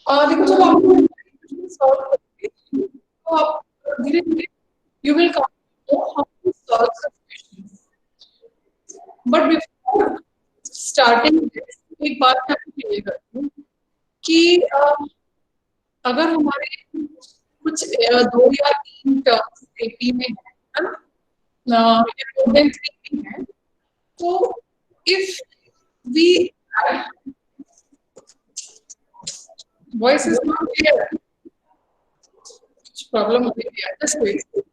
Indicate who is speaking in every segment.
Speaker 1: देखो जब आप सॉल्व करोगे तो आप धीरे धीरे you will come to know how to solve such questions. But before starting एक बात मैं आपको क्लियर करती हूँ कि अगर हमारे कुछ दो या तीन टर्म्स एपी में है ना, मोर देन थ्री है, तो if we voice is not clear, कुछ प्रॉब्लम हो गई है, just wait.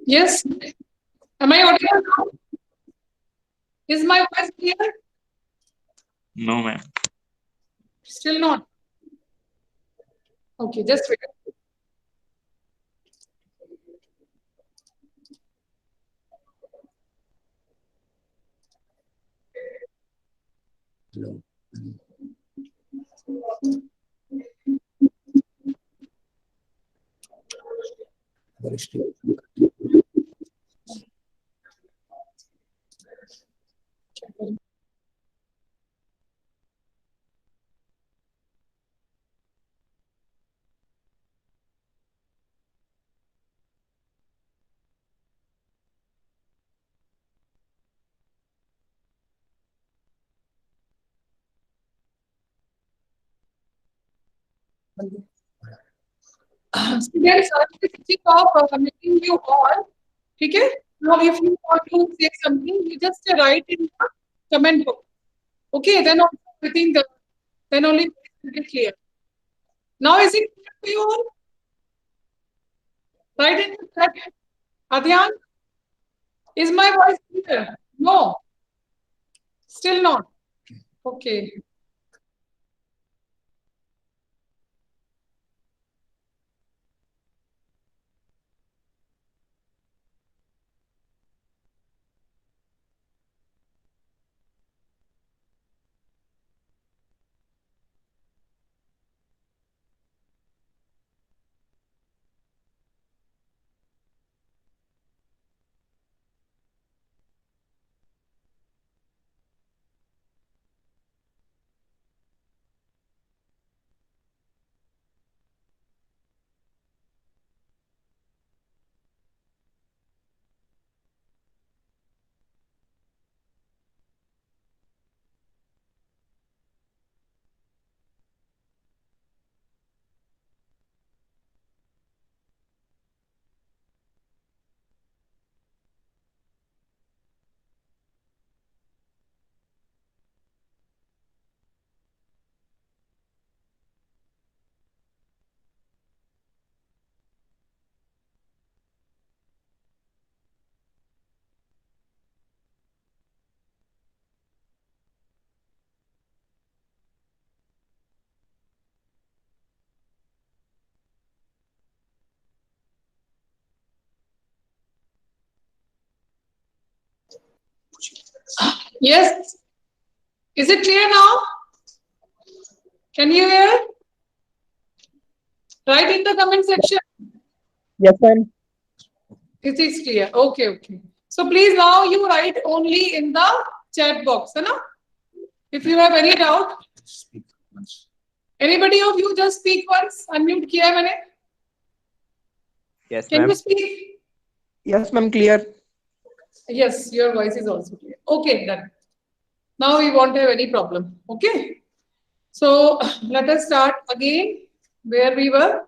Speaker 1: Yes, am I audible now? Is my voice clear?
Speaker 2: No, ma'am.
Speaker 1: Still not. Okay, just wait. Students, switching off meeting you all. Okay? Now, if you want to say something, you just write in the comment box. Okay? Then also within the then only it will be clear. Now, is it clear for you all? Write in the chat. Adyan, is my voice clear? No, still not. Okay. Yes. Is it clear now? Can you hear? Write in the comment section.
Speaker 3: Yes, ma'am.
Speaker 1: It is clear. Okay, okay. So please now you write only in the chat box, है ना? If you have any doubt, anybody of you just speak once. Unmute किया है मैंने.
Speaker 3: Yes,
Speaker 1: Can
Speaker 3: ma'am.
Speaker 1: you speak?
Speaker 3: Yes, ma'am. Clear.
Speaker 1: Yes, your voice is also clear. Okay, done. Now we won't have any problem. Okay. So let us start again where we were.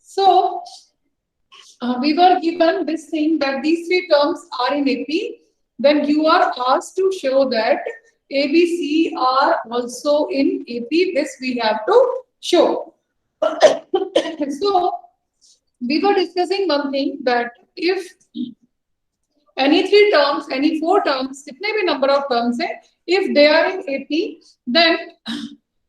Speaker 1: So we were given this thing that these three terms are in AP. Then you are asked to show that ABC are also in AP. This we have to show. So we were discussing one thing that if any three terms, any four terms, जितने भी number of terms है, if they are in AP, then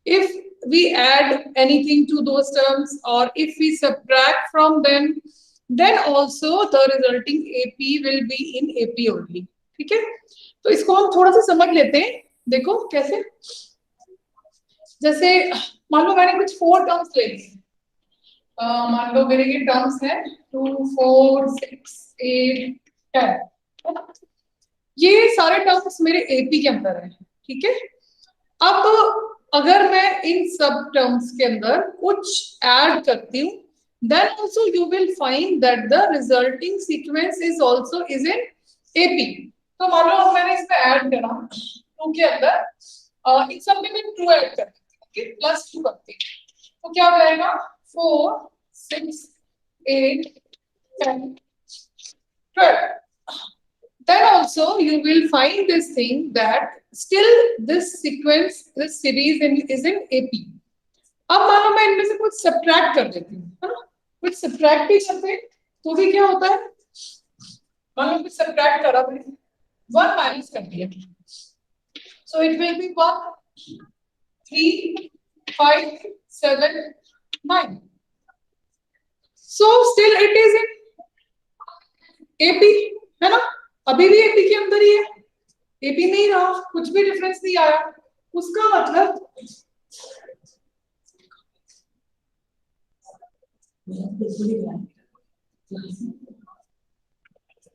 Speaker 1: if we add anything to those terms or if we subtract from them, then also the resulting AP will be in AP only. ठीक है? तो इसको हम थोड़ा सा समझ लेते हैं. देखो कैसे? जैसे मान लो मैंने कुछ फोर टर्म्स ले ली. मान लो मेरे ये टर्म्स हैं 2, 4, 6, 8, 10. ये सारे टर्म्स मेरे एपी के अंदर है. ठीक है? अब अगर मैं इन सब टर्म्स के अंदर कुछ ऐड करती हूँ, then also you will find that the resulting sequence is also is in AP. तो मान लो मैंने इसमें ऐड करा 2 के अंदर इन सब में मैं 2 ऐड करती हूँ. ओके, प्लस 2 करती हूँ. तो क्या हो जाएगा 4, 6, 8, 10, 12. Then also you will find this thing that still this sequence, this series is in AP. अब मान लो मैं इनमें से कुछ सब्ट्रैक्ट कर देती हूँ, है ना? कुछ सब्ट्रैक्ट भी करते हैं तो भी क्या होता है? मान लो कुछ सब्ट्रैक्ट करा मैंने, 1 माइनस कर दिया, so it will be 1, 3, 5, 7, 9. So still it is in AP, है ना? अभी भी एपी के अंदर ही है. एपी में ही रहा, कुछ भी डिफरेंस नहीं आया. उसका मतलब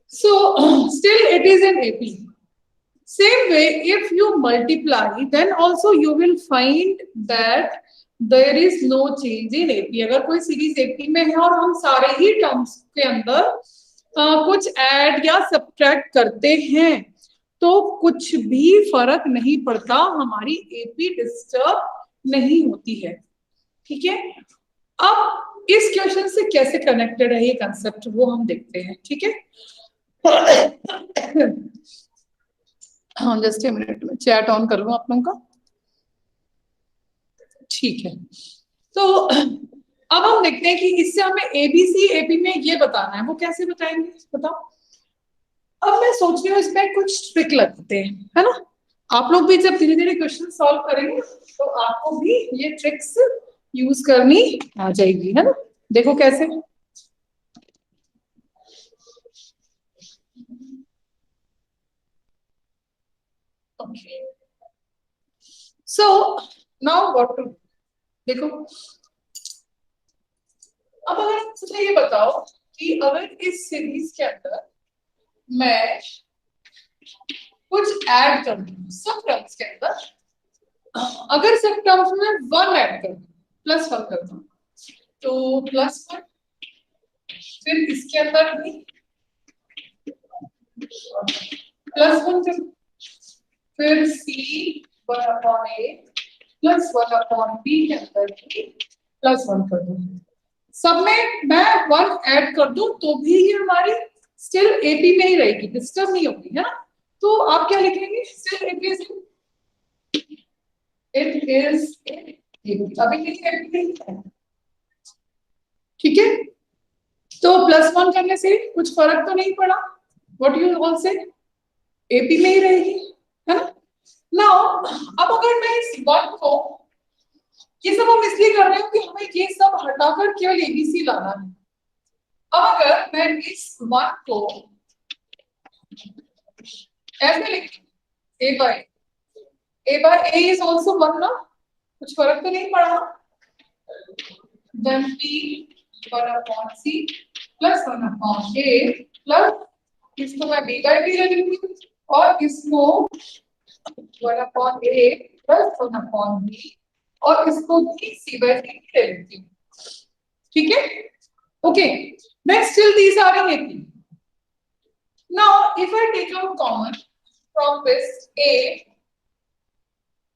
Speaker 1: so still it is in AP. Same way, if you multiply, then also you will find that there is no change in AP. अगर कोई सीरीज AP में है और हम सारे ही टर्म्स के अंदर कुछ ऐड या सब्ट्रैक्ट करते हैं तो कुछ भी फर्क नहीं पड़ता, हमारी एपी डिस्टर्ब नहीं होती है. ठीक है? अब इस क्वेश्चन से कैसे कनेक्टेड है ये कंसेप्ट वो हम देखते हैं. ठीक है? हाँ, जस्ट ए मिनट में चैट ऑन कर लूं आप लोगों का. ठीक है, तो अब हम देखते हैं कि इससे हमें एबीसी एपी में ये बताना है. वो कैसे बताएंगे बताओ. अब मैं सोच रही हूँ इसमें कुछ ट्रिक लगते हैं, है ना? आप लोग भी जब धीरे धीरे क्वेश्चन सॉल्व करेंगे तो आपको भी ये ट्रिक्स यूज करनी आ जाएगी, है ना? देखो कैसे. Okay, so now what to. देखो अब अगर मुझे ये बताओ कि अगर इस सीरीज के अंदर मैं कुछ ऐड कर दूं सब टर्म्स के अंदर, अगर सब टर्म्स में 1 ऐड कर दूं, +1 कर दूं, तो +1, फिर इसके अंदर भी +1 कर दूं, फिर C1/A +1/B के अंदर भी +1 कर दूं. सब में मैं 1 ऐड कर दूं तो भी ये हमारी स्टिल एपी में ही रहेगी, डिस्टर्ब नहीं होगी, है ना? तो आप क्या लिखेंगे? स्टिल इट इज अभी लिखेंगे. ठीक है, तो +1 करने से कुछ फर्क तो नहीं पड़ा. व्हाट यू ऑल से? एपी में ही रहेगी, है ना? नाउ अब अगर मैं इस 1 को, ये सब हम इसलिए कर रहे हैं कि हमें ये सब हटाकर केवल एबीसी लाना है. अब अगर मैं इस 1 को ऐसे लिखूं, A by A is also 1 ना, कुछ फर्क तो नहीं पड़ा। Then P 1/C plus 1/A plus इसको मैं B बाई B ले लूंगी और इसको 1/A प्लस 1/B और इसको भी C बाई C ले लेती हूँ। ठीक है, okay. Then still these are in AP. Now if I take out common from this A,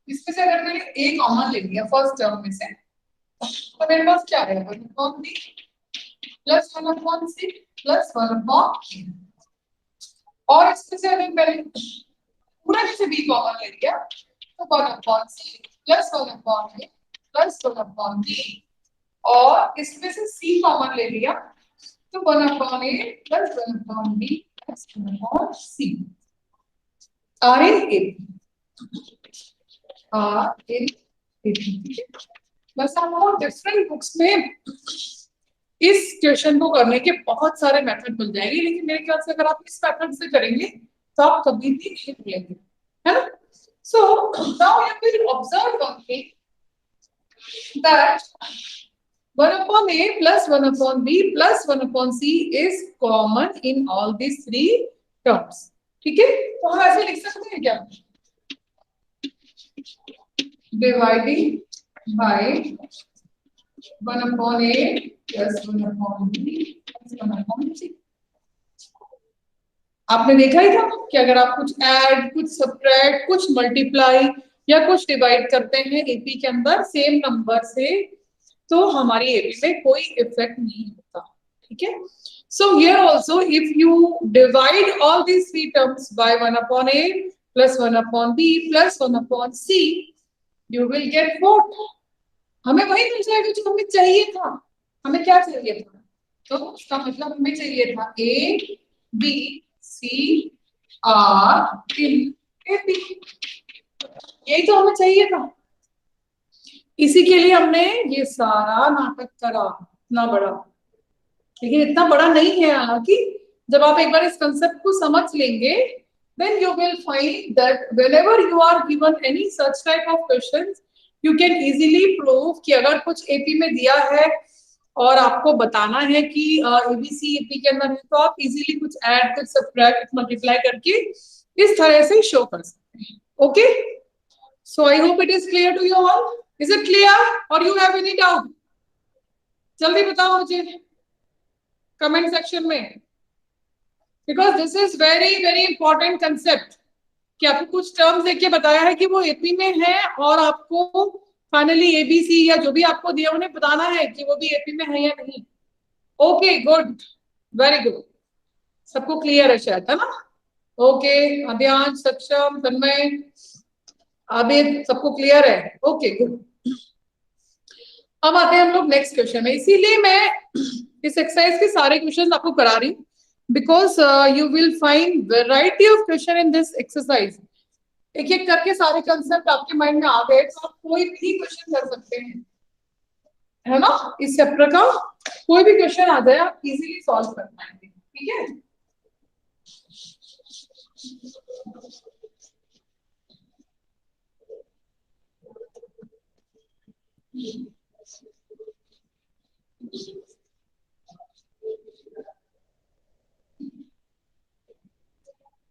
Speaker 1: इसमें से अगर मैंने A कॉमन ले लिया फर्स्ट टर्म में से तो मेरे पास क्या रहेगा 1/B plus 1/C plus 1/A और इसमें से अगर मैंने पूरा में से B कॉमन ले लिया तो 1/C plus 1/A plus 1/B और इसमें से C कॉमन ले लिया तो 1/A plus 1/B plus 1/C are in AP। बस आपको डिफरेंट बुक्स में इस क्वेश्चन को करने के बहुत सारे मेथड मिल जाएंगे, लेकिन मेरे ख्याल से अगर आप इस मेथड से करेंगे तो आप कभी भी नहीं भूलेंगे, है ना। So now you will observe one thing that 1/A plus 1/B plus 1/C is common in all these three terms। ठीक है, तो हम ऐसे लिख सकते हैं क्या, dividing by 1/A plus 1/B plus 1/C। आपने देखा ही था कि अगर आप कुछ ऐड, कुछ सब्ट्रैक्ट, कुछ मल्टीप्लाई या कुछ डिवाइड करते हैं एपी के अंदर सेम नंबर से तो हमारी एपी में कोई इफेक्ट नहीं होता। ठीक है, so here also if you divide all these three terms by 1/A plus 1/B plus 1/C you will get what, हमें वही मिल जाएगा जो हमें चाहिए था। हमें क्या चाहिए था, तो उसका मतलब हमें चाहिए था A B C R in AP, यही तो हमें चाहिए था। इसी के लिए हमने ये सारा नाटक करा इतना बड़ा, लेकिन इतना बड़ा नहीं है। हालांकि जब आप एक बार इस कंसेप्ट को समझ लेंगे then you will find that whenever you are given any such type of questions you can easily prove कि अगर कुछ एपी में दिया है और आपको बताना है कि एबीसी एपी के अंदर है तो आप इजीली कुछ ऐड, कुछ सब्ट्रैक्ट, कुछ मल्टीप्लाई करके इस तरह से शो कर सकते हैं। Okay, so I hope it is clear to you all. Is it clear और यू हैव एनी डाउट, जल्दी बताओ मुझे कमेंट सेक्शन में, because this is very very important concept कि आपको कुछ टर्म्स देके बताया है कि वो एपी में है और आपको फाइनली एबीसी या जो भी आपको दिया उन्हें बताना है कि वो भी एपी में है या नहीं। ओके गुड, वेरी गुड, सबको क्लियर है शायद, है ना। ओके, अध्यांश, सक्षम, तन्मय, आबिद, सबको क्लियर है। ओके गुड, अब आते हैं हम लोग नेक्स्ट क्वेश्चन में। इसीलिए मैं इस एक्सरसाइज के सारे क्वेश्चन आपको करा रही हूँ because you will find variety of question in this exercise. एक एक करके सारे कंसेप्ट आपके माइंड में आ गए तो आप कोई भी क्वेश्चन कर सकते हैं, है ना। इस चैप्टर का कोई भी क्वेश्चन आ जाए आप इजीली सॉल्व कर पाएंगे। ठीक है,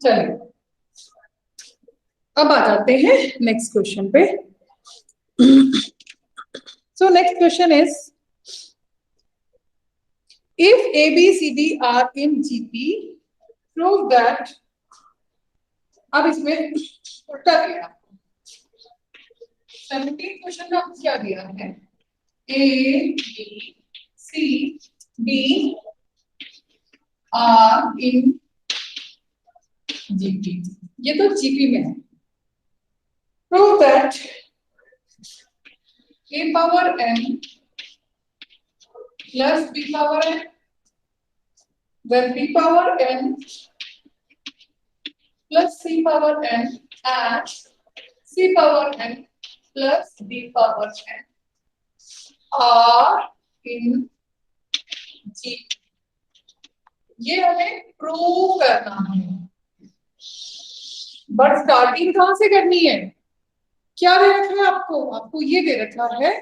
Speaker 1: चलिए अब आ जाते हैं नेक्स्ट क्वेश्चन पे। So next question is if A, B, C, D are in GP, prove that। अब इसमें उल्टा दिया, 17 क्वेश्चन में आपको क्या दिया है, A, B, C, D are in GP, ये तो GP में है। prove that A power n plus B power n then B power n plus C power n and C power n plus D power n are in G। ये हमें prove करना है, but starting कहां से करनी है क्या दे रखा है आपको? आपको ये दे रखा है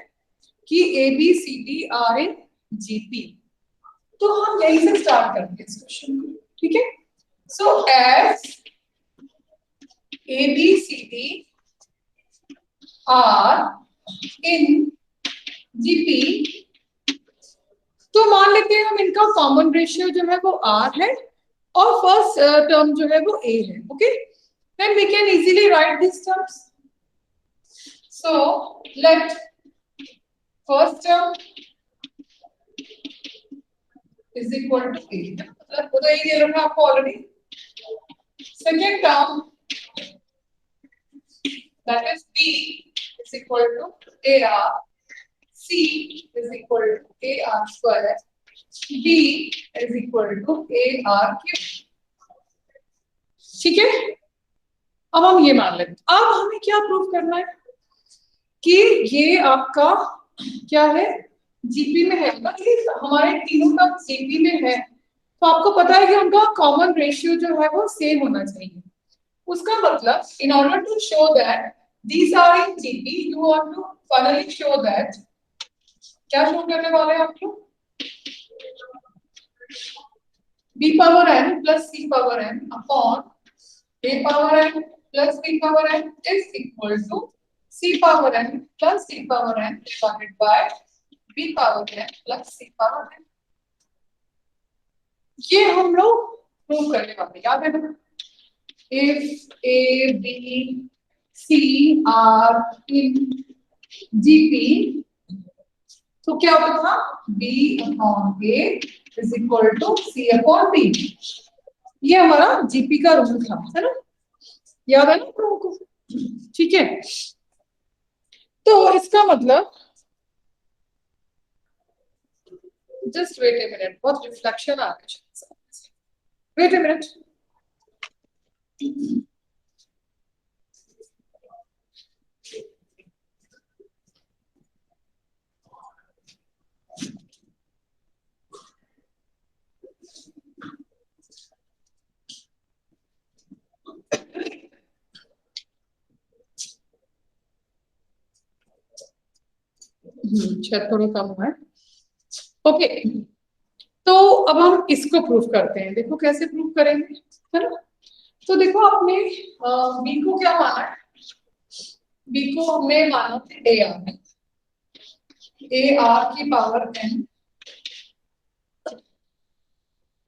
Speaker 1: कि A B C D are in GP. तो हम यहीं से स्टार्ट करते हैं इस क्वेश्चन को, ठीक है? So as A B C D are in GP, तो मान लेते हैं हम इनका कॉमन रेशियो जो है वो आर है और फर्स्ट टर्म जो है वो ए है, okay? Then we can easily write this terms. So let first term is equal to A, मतलब वो तो ए दे रखा है आपको already. Second term that is B is equal to AR, C is equal to AR square, B is equal to AR cube, ठीक है? अब हम ये मान लेते हैं। अब हमें क्या प्रूव करना है कि ये आपका क्या है, जीपी में है ना, ये हमारे तीनों का जीपी में है, तो आपको पता है कि उनका कॉमन रेशियो जो है वो सेम होना चाहिए। उसका मतलब in order to show that these are in GP, you want to finally show that, क्या शो करने वाले हैं आप लोग? b power n plus c power n upon a power n plus b power n is equal to c power n plus d power n divided by b power n plus c power n। ये हम लोग prove करने वाले हैं, याद है ना? If A, B, C are in GP, तो क्या होता था? B upon A is equal to C upon B। ये हमारा जीपी का रूल था, है ना? याद है ना आप लोगों को? ठीक है, तो इसका मतलब, जस्ट वेट ए मिनट, बहुत रिफ्लेक्शन आ रहा है, वेट ए मिनट। शायद थोड़ा कम हुआ है, ओके। तो अब हम इसको प्रूफ करते हैं, देखो कैसे प्रूफ करेंगे, है ना? तो देखो आपने बी को क्या माना है? बी को हमने माना था ए आर की पावर एन,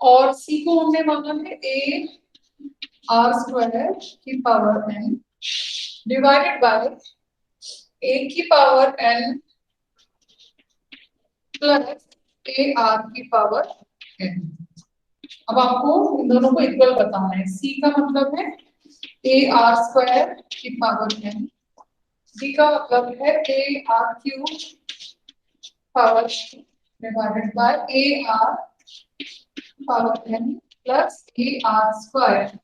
Speaker 1: और सी को हमने माना है ए आर स्क्वायर की power N divided by A की power N plus A R की पावर एन। अब आपको इन दोनों को इक्वल बताना है। सी का मतलब है ए आर स्क्वायर की पावर एन, डी का मतलब है A R cube power divided by A R power N plus A R square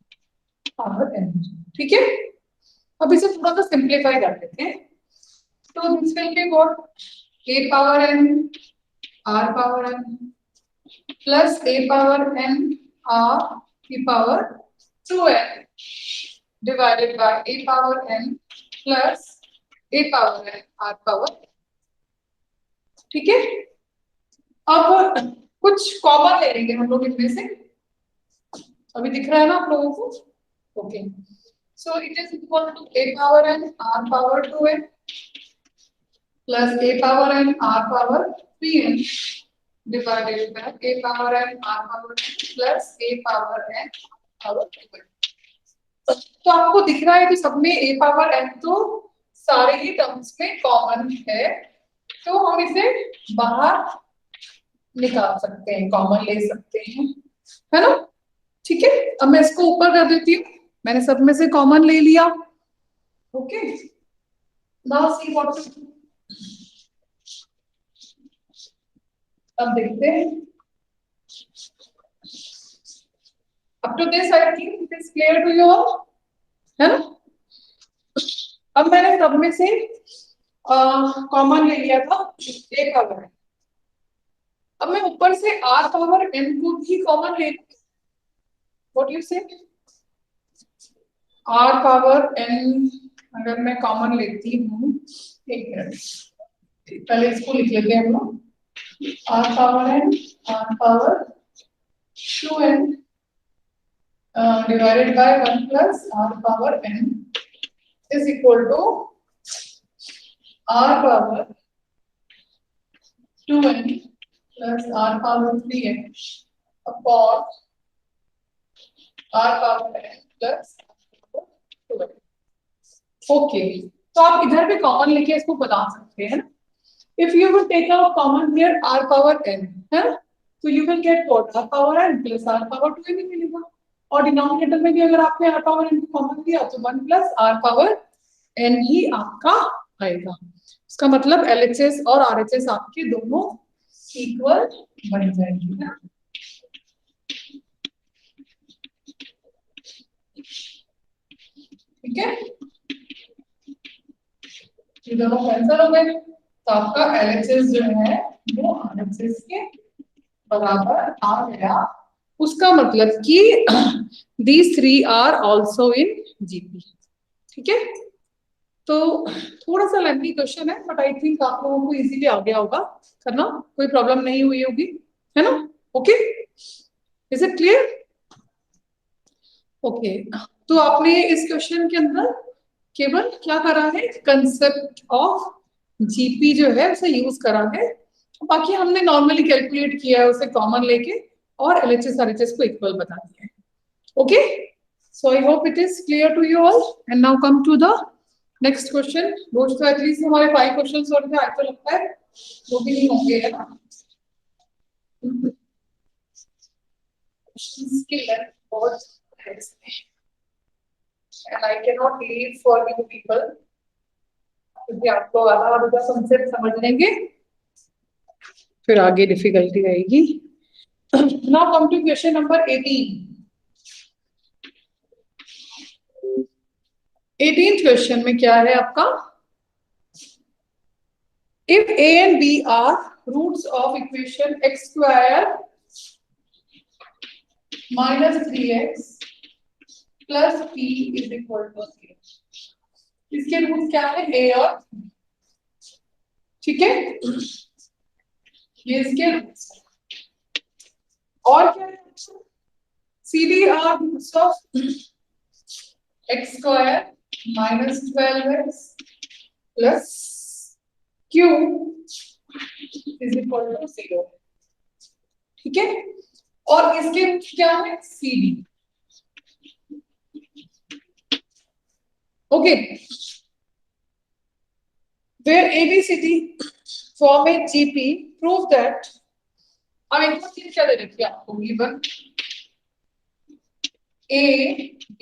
Speaker 1: power N, ठीक है? अब इसे थोड़ा सा सिंप्लीफाई कर देते हैं, तो this will be what, A power N R power N plus A power N R की power 2n divided by A power N plus A power N R power, ठीक है? अब कुछ कॉमन ले लेंगे हम लोग इनमें से, अभी दिख रहा है ना आप लोगों को? Okay, so it is equal to A power N R power 2n plus A power N R power 3n divided by A power N R power plus A power N power 2n। तो आपको दिख रहा है कि सब में ए power N तो सारे ही टर्म्स में कॉमन है, तो हम इसे बाहर निकाल सकते हैं, कॉमन ले सकते हैं, है ना? ठीक है, अब मैं इसको ऊपर कर देती हूँ, मैंने सब में से कॉमन ले लिया, okay. Now see what to do, अब देखते हैं। Up to this I think it is clear to you all, है ना? अब मैंने सब में से कॉमन ले लिया था ए पावर, अब मैं ऊपर से आर पावर एन को भी कॉमन ले लूं, व्हाट यू से, आर पावर एन अगर मैं कॉमन लेती हूँ, एक मिनट, पहले इसको लिख लेते हैं हम लोग, r power n r power 2n divided by 1 plus r power n is equal to r power 2n plus r power 3n upon r power n plus 2n. Okay, तो आप इधर भी कॉमन लेके इसको बता सकते हैं. If you will take out common here r power n, है, तो you will get what, r power n plus r power 2n ही मिलेगा. और डिनोमिनेटर में भी अगर आपने r power n को कॉमन लिया तो 1 plus r power n ही आपका आएगा. इसका मतलब LHS और RHS आपके दोनों इक्वल बन जाएंगे ना. ठीक है, ये दोनों कैंसिल हो गए, तो आपका LHS जो है वो RHS के बराबर आ गया. उसका मतलब कि these three are also in GP. ठीक है, तो थोड़ा सा लेंथी क्वेश्चन है, बट आई थिंक आप लोगों को इजीली आ गया होगा करना, कोई प्रॉब्लम नहीं हुई होगी, है ना. Okay, is it clear? Okay, तो आपने इस क्वेश्चन के अंदर केवल क्या करा है, कंसेप्ट ऑफ जीपी जो है उसे यूज करा है. बाकी हमने नॉर्मली कैलकुलेट किया है उसे कॉमन लेके और LHS RHS को इक्वल बता दिया है. Okay, so I hope it is clear to you all. And now come to the next question. रोज तो एटलीस्ट हमारे 5 क्वेश्चंस और थे, आज तो लगता है वो भी नहीं होंगे, है ना. क्वेश्चंस की लेंथ बहुत है इसमें, and I can not leave for you people, क्योंकि आपको आधा आधा कॉन्सेप्ट समझ लेंगे फिर आगे डिफिकल्टी आएगी. Now come to question number 18. 18th question में क्या है आपका, if a and b are roots of equation x square minus 3x plus p is equal to 0. इसके रूट्स क्या है, a और b. ठीक है, ये इसके रूट्स है. और क्या है, CD are roots of x square minus 12x plus q is equal to 0. ठीक है, और इसके क्या है, CD. Okay, where ABCD form a GP, prove that. अब एक चीज क्या दे रखी है आपको, given A B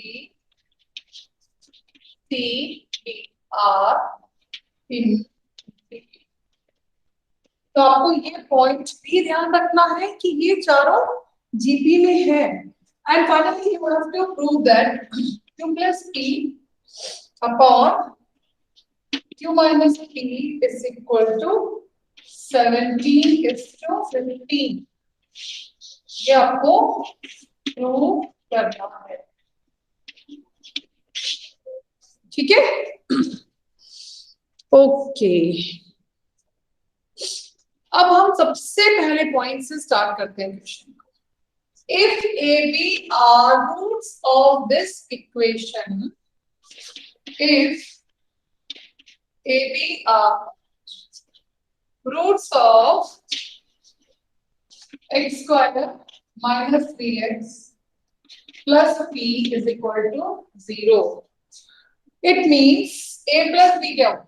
Speaker 1: C D R in GP. तो आपको ये पॉइंट भी ध्यान रखना है कि ये चारों जीपी में है. And finally you have to prove that q plus p upon q minus p is equal to 17:15. ये आपको प्रूव करना है. ठीक है, ओके. अब हम सबसे पहले पॉइंट से स्टार्ट करते हैं क्वेश्चन को. If AB are roots of this equation, if AB are roots of x square minus 3x plus p is equal to 0, it means a plus b क्या होगा,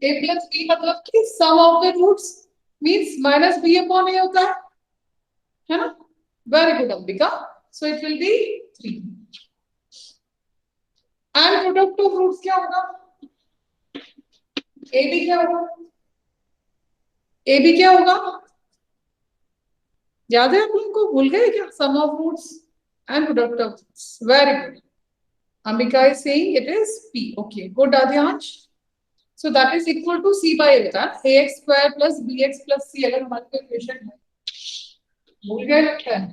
Speaker 1: a plus b मतलब कि sum of the roots means minus b upon a होता है ना. Very good Ambika. So it will be 3. And product of roots क्या होगा, A B क्या होगा, ए बी क्या होगा, याद है आप लोगों को, भूल गए क्या, sum of roots and product of roots. Very good, Ambika is saying it is P. Okay, good Aadyansh. So that is equal to C by होता है ax square plus bx plus c. अगर हमारे को इक्वेशन है, भूल गए लगता है,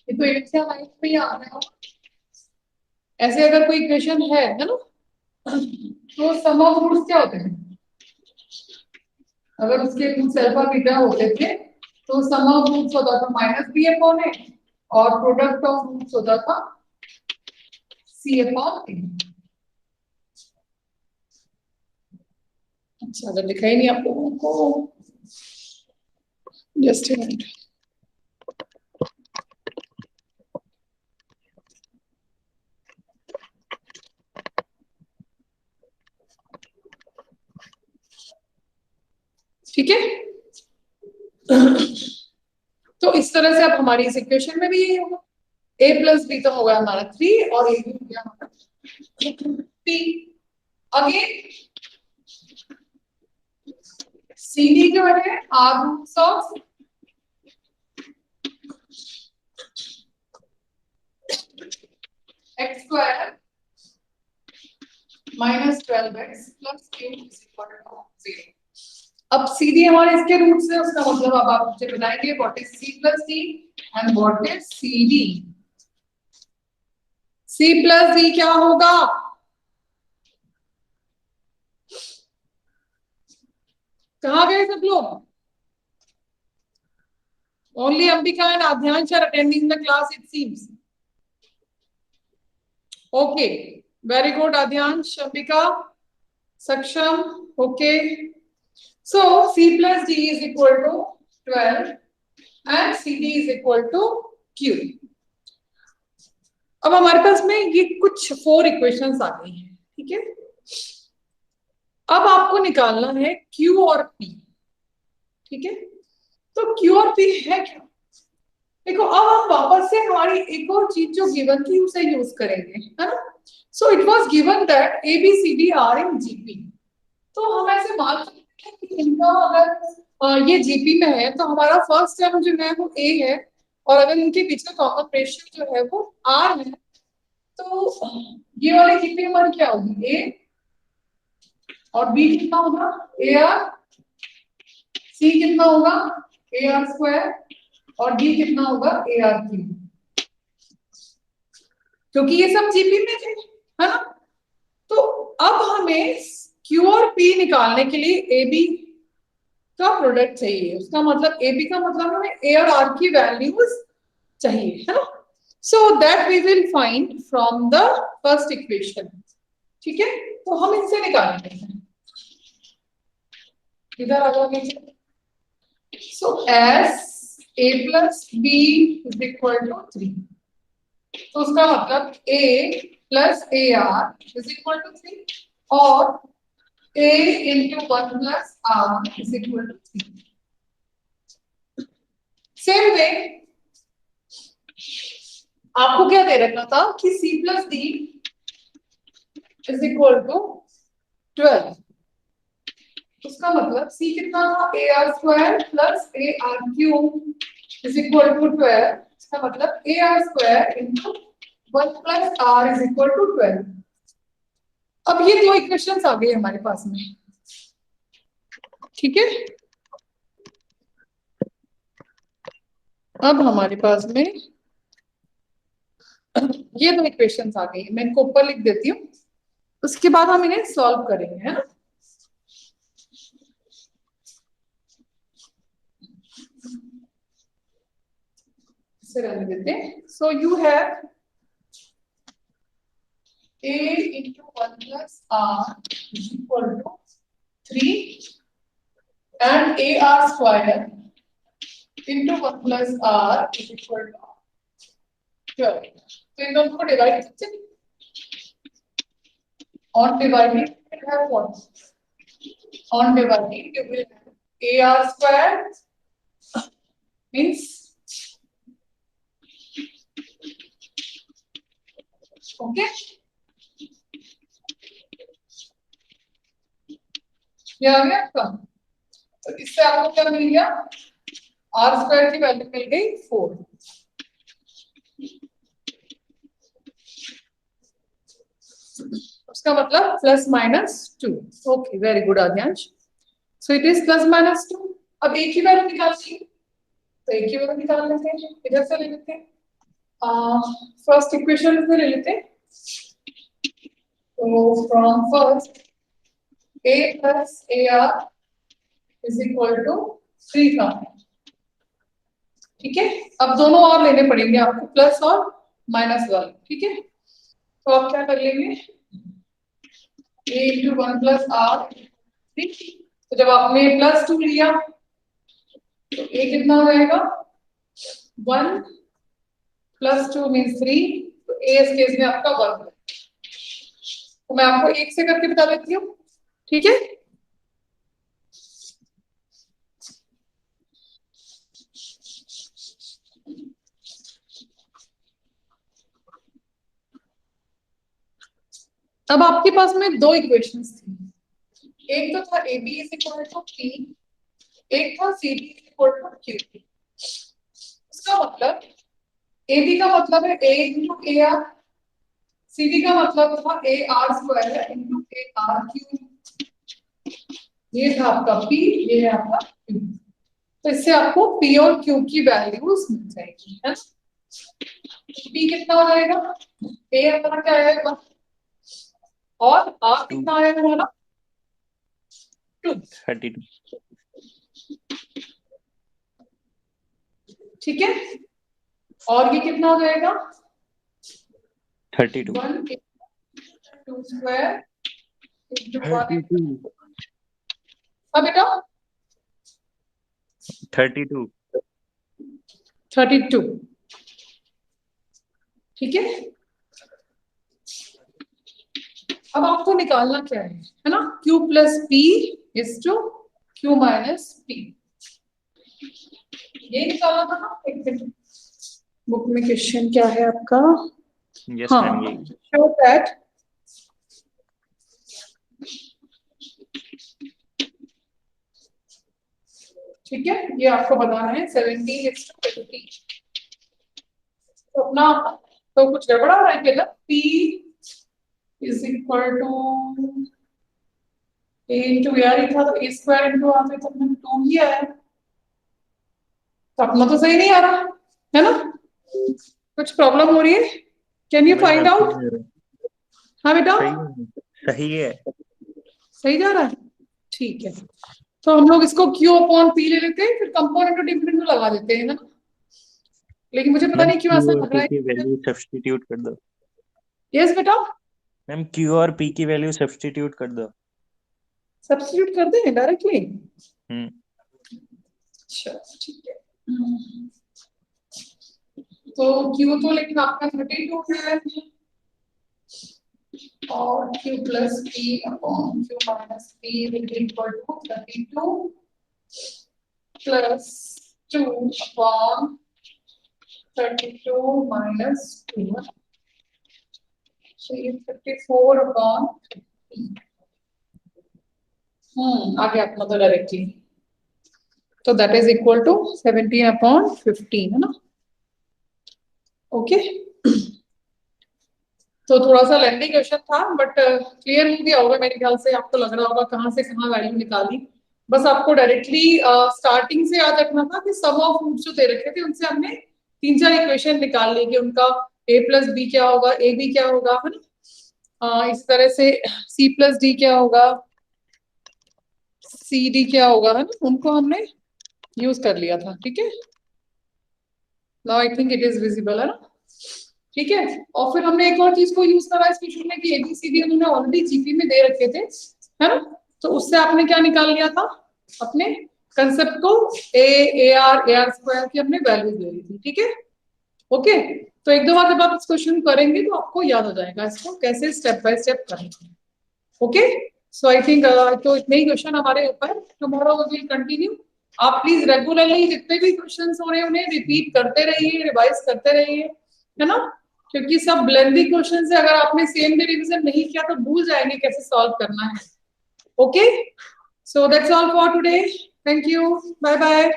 Speaker 1: ये तो एक लाइफ में ही आ रहा है. ऐसे अगर कोई इक्वेशन है ना, तो सम ऑफ रूट्स क्या होते हैं? अगर उसके रूट्स अल्फा बीटा होते थे तो सम ऑफ रूट्स होता था माइनस बी अपॉन ए, और प्रोडक्ट ऑफ रूट्स होता था सी अपॉन ए। अच्छा, अगर लिखा ही नहीं आप लोगों को, जस्ट अ मिनट। ठीक है, तो इस तरह से अब हमारी इस इक्वेशन में भी यही होगा, a प्लस बी तो होगा हमारा 3 और a भी हो गया हमारा 3। अगेन CD जो है are roots of x square minus 12x plus q is equal to 0। अब CD हमारे इसके रूट्स है, उसका मतलब अब आप मुझे बताएंगे what is C plus D and what is CD। C plus D क्या होगा? कहाँ गए सब लोग? Only Ambika and Adhyansh are attending the class, it seems. Okay, very good, Adhyansh, Ambika, Saksham. Okay, so C plus D is equal to 12 and CD is equal to Q. अब हमारे पास में ये कुछ 4 इक्वेशंस आ गई हैं, ठीक है। अब आपको निकालना है Q और P, ठीक है। तो Q और P है क्या? देखो, अब हम वापस से हमारी एक और चीज जो गिवन थी उसे यूज करेंगे, है ना। So it was given that A B C D are in GP. तो हम ऐसे मान सकते हैं कि इनका अगर ये जीपी में है तो हमारा फर्स्ट टर्म जो है वो ए है, और अगर इनके बीच का कॉमन रेशियो जो है वो आर है, तो ये वाली जीपी हमारी क्या होगी? ए, और बी कितना होगा? ए आर। सी कितना होगा? ए आर स्क्वायर। और डी कितना होगा? ए आर क्यूब, क्योंकि ये सब जीपी में थे, है ना। तो अब हमें क्यू और पी निकालने के लिए ए बी का प्रोडक्ट चाहिए। उसका मतलब ए बी का मतलब हमें ए और आर की वैल्यूज चाहिए, है ना। So that we will find from the first equation, ठीक है। तो हम इनसे निकालेंगे, इधर आ जाओ नीचे। So as a plus B is equal to 3, तो उसका मतलब a plus A R is equal to 3 और a into 1 plus R is equal to 3। Same way आपको क्या दे रखा था कि c plus D is equal to 12, उसका मतलब c कितना था? A R square plus A R cube is equal to 12। इसका मतलब A R square into 1 plus R is equal to 12। अब ये 2 इक्वेशंस आ गए हमारे पास में, ठीक है। अब हमारे पास में ये 2 इक्वेशंस आ गई, मैं इनको ऊपर लिख देती हूँ, उसके बाद हम इन्हें सॉल्व करेंगे, है ना। इसे रहने देते हैं। So you have a into 1 plus r is equal to 3 and ar square into 1 plus r is equal to 12. तो इन दोनों को डिवाइड करते हैं, on dividing you will have what? On dividing you will have ar square means okay, ये आ गया आपका। तो इससे आपको क्या मिल गया? आर स्क्वायर की वैल्यू मिल गई 4। उसका मतलब plus minus 2। Okay, very good Aadyansh. So it is plus minus 2। अब एक ही वैल्यू निकालनी है, तो एक ही वैल्यू निकाल लेते हैं, इधर से ले लेते हैं। फर्स्ट इक्वेशन से ले लेते हैं। So from first, A plus AR is equal to 3 का, ठीक है। अब दोनों और लेने पड़ेंगे आपको, प्लस और माइनस वाले, ठीक है। तो आप क्या कर लेंगे, A इंटू 1 प्लस आर, तो जब आपने प्लस 2 लिया तो A कितना हो जाएगा, 1 प्लस 2 मीन्स 3, तो A इस केस में आपका 1 है। तो मैं आपको एक से करके बता देती हूँ, ठीक है। अब आपके पास में दो इक्वेशंस थी, एक तो था A B is equal to P, एक था C D is equal to Q. उसका मतलब ए बी का मतलब है A into A R, C D का मतलब था A R square into A R Q. ये था आपका पी, ये है आपका क्यू। तो इससे आपको पी और क्यू की वैल्यूज मिल जाएगी, है ना। पी कितना हो जाएगा, ए अपना क्या आएगा, और आर कितना आएगा हमारा 2,
Speaker 2: 32।
Speaker 1: ठीक है। और ये कितना हो जाएगा
Speaker 2: 32।
Speaker 1: 1 2 स्क्वायर इंटू 1।
Speaker 2: 32।
Speaker 1: हाँ बेटा
Speaker 2: 32।
Speaker 1: 32, ठीक है। अब आपको निकालना क्या है ना, Q plus P is to Q minus P, ये निकालना था ना। एक मिनट, बुक में क्वेश्चन क्या है आपका,
Speaker 2: यस मैम,
Speaker 1: हाँ,
Speaker 2: यही।
Speaker 1: शो दैट ठीक है, ये आपको बताना है 17:20। तो अपना तो कुछ गड़बड़ा रहा है क्या, P is equal to A into R ही था, तो ए स्क्वायर इंटू आर तो हमने 2 ही आया, तो अपना तो सही नहीं आ रहा है ना, कुछ प्रॉब्लम हो रही है, कैन यू
Speaker 2: वही
Speaker 1: फाइंड
Speaker 2: मैम,
Speaker 1: आउट। हाँ बेटा
Speaker 2: सही है, सही है।
Speaker 1: सही जा रहा है, ठीक है। तो हम लोग इसको Q अपॉन P ले लेते हैं, फिर कंपोनेंट और डिफरेंट में लगा देते हैं, है ना। लेकिन मुझे पता
Speaker 2: मैम
Speaker 1: नहीं क्यों
Speaker 2: क्यू
Speaker 1: ऐसा
Speaker 2: और
Speaker 1: लग
Speaker 2: पी
Speaker 1: रहा
Speaker 2: की
Speaker 1: है।
Speaker 2: वैल्यू सब्स्टिट्यूट कर दो।
Speaker 1: यस बेटा,
Speaker 2: मैम क्यू और पी की वैल्यू सब्स्टिट्यूट कर दो।
Speaker 1: सब्स्टिट्यूट कर दें डायरेक्टली।
Speaker 2: हम्म।
Speaker 1: अच्छा ठीक है, तो Q तो लेकिन आपका 32 है, और Q plus P upon Q minus P will be equal to 32 plus 2 upon 32 minus 2, so ये 34 अपॉन, आ गया अपना तो डायरेक्टली, तो that is equal to 17 upon 15, है ना। ओके, तो थोड़ा सा लेंथी क्वेश्चन था, बट क्लियर हो गया होगा मेरे ख्याल से, आपको लग रहा होगा कहाँ से कहाँ वैल्यू निकाली। बस आपको डायरेक्टली स्टार्टिंग से याद रखना था कि सम ऑफ रूट्स जो दे रखे थे उनसे हमने 3-4 इक्वेशन निकाल ली कि उनका a प्लस बी क्या होगा, ए बी क्या होगा, है ना। इस तरह से c प्लस डी क्या होगा, सी डी क्या होगा, है ना, उनको हमने यूज कर लिया था, ठीक है। Now I think it is visible, है ना, ठीक है। और फिर हमने एक और चीज को यूज करा इस क्वेश्चन में कि एबीसीडी उन्होंने ऑलरेडी जीपी में दे रखे थे, है ना। तो उससे आपने क्या निकाल लिया था, अपने कंसेप्ट को ए आर स्क्वायर की हमने वैल्यू दे दी थी, ठीक है। ओके, तो एक दो बार जब आप इस क्वेश्चन करेंगे तो आपको याद हो जाएगा इसको कैसे स्टेप बाय स्टेप करेंगे। ओके, सो आई थिंक तो इतने ही क्वेश्चन हमारे ऊपर, टुमारो वी विल कंटिन्यू। आप प्लीज रेगुलरली जितने भी क्वेश्चंस हो रहे हैं उन्हें रिपीट करते रहिए, रिवाइज करते रहिए, है ना, क्योंकि सब लेंथी क्वेश्चंस है, अगर आपने सेम डे रिवीजन नहीं किया तो भूल जाएंगे कैसे सॉल्व करना है। Okay, so that's all for today, thank you, bye bye.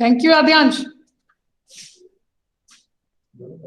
Speaker 1: Thank you, Adyansh.